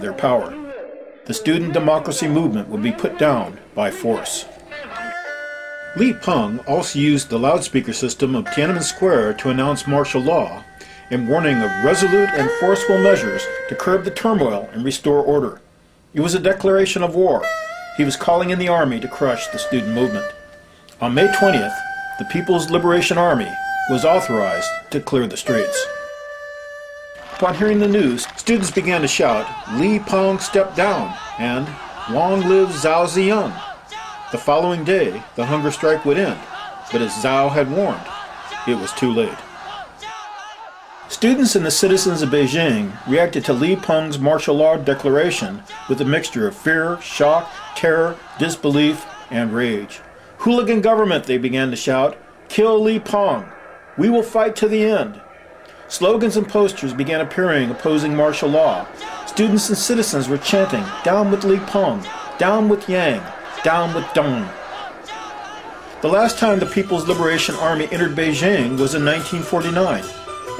of their power. The student democracy movement would be put down by force. Li Peng also used the loudspeaker system of Tiananmen Square to announce martial law and warning of resolute and forceful measures to curb the turmoil and restore order. It was a declaration of war. He was calling in the army to crush the student movement. On May 20th, the People's Liberation Army was authorized to clear the streets. Upon hearing the news, students began to shout, "Li Peng step down," and "Long live Zhao Ziyang." The following day, the hunger strike would end, but as Zhao had warned, it was too late. Students and the citizens of Beijing reacted to Li Peng's martial law declaration with a mixture of fear, shock, terror, disbelief, and rage. "Hooligan government," they began to shout. "Kill Li Peng. We will fight to the end." Slogans and posters began appearing opposing martial law. Students and citizens were chanting, "Down with Li Peng, down with Yang, down with Deng." The last time the People's Liberation Army entered Beijing was in 1949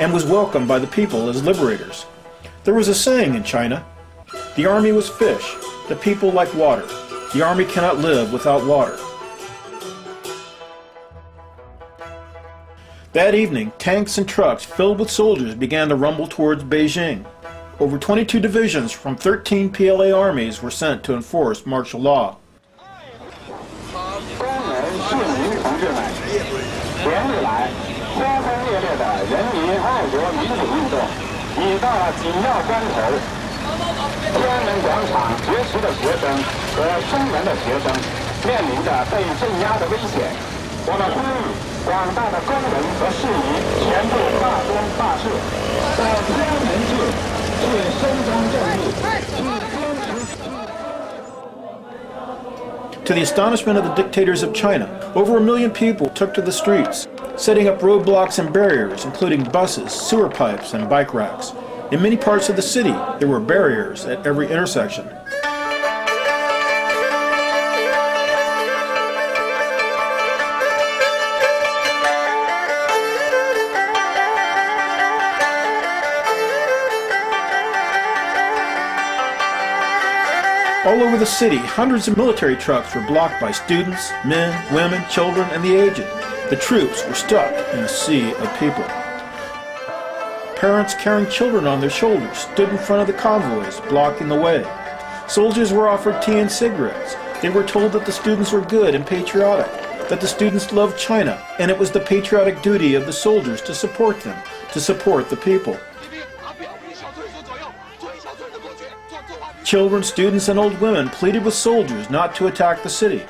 and was welcomed by the people as liberators. There was a saying in China, "The army was fish, the people like water. The army cannot live without water." That evening, tanks and trucks filled with soldiers began to rumble towards Beijing. Over 22 divisions from 13 PLA armies were sent to enforce martial law. To the astonishment of the dictators of China, over 1 million people took to the streets, setting up roadblocks and barriers, including buses, sewer pipes, and bike racks. In many parts of the city, there were barriers at every intersection. All over the city, hundreds of military trucks were blocked by students, men, women, children, and the aged. The troops were stuck in a sea of people. Parents carrying children on their shoulders stood in front of the convoys, blocking the way. Soldiers were offered tea and cigarettes. They were told that the students were good and patriotic, that the students loved China, and it was the patriotic duty of the soldiers to support them, to support the people. Children, students, and old women pleaded with soldiers not to attack the city.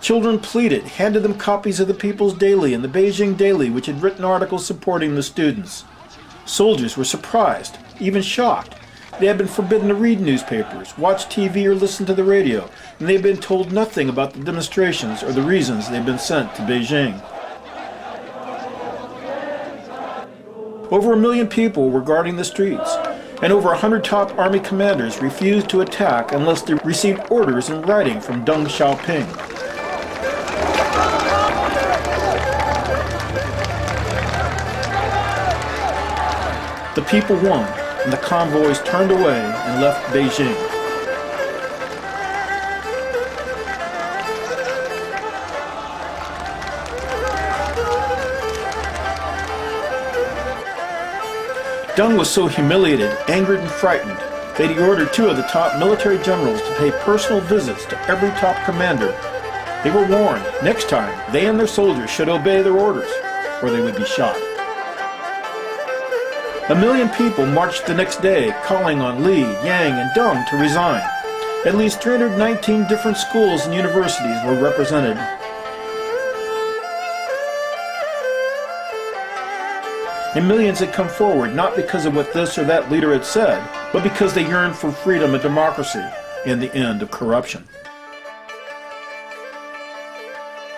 Children pleaded, handed them copies of the People's Daily and the Beijing Daily, which had written articles supporting the students. Soldiers were surprised, even shocked. They had been forbidden to read newspapers, watch TV, or listen to the radio, and they had been told nothing about the demonstrations or the reasons they had been sent to Beijing. Over 1 million people were guarding the streets, and over 100 top army commanders refused to attack unless they received orders in writing from Deng Xiaoping. The people won, and the convoys turned away and left Beijing. Deng was so humiliated, angered, and frightened that he ordered 2 of the top military generals to pay personal visits to every top commander. They were warned, next time, they and their soldiers should obey their orders, or they would be shot. 1 million people marched the next day, calling on Li, Yang, and Deng to resign. At least 319 different schools and universities were represented. And millions had come forward not because of what this or that leader had said, but because they yearned for freedom and democracy and the end of corruption.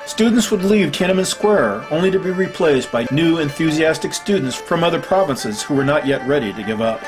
Students would leave Tiananmen Square only to be replaced by new enthusiastic students from other provinces who were not yet ready to give up.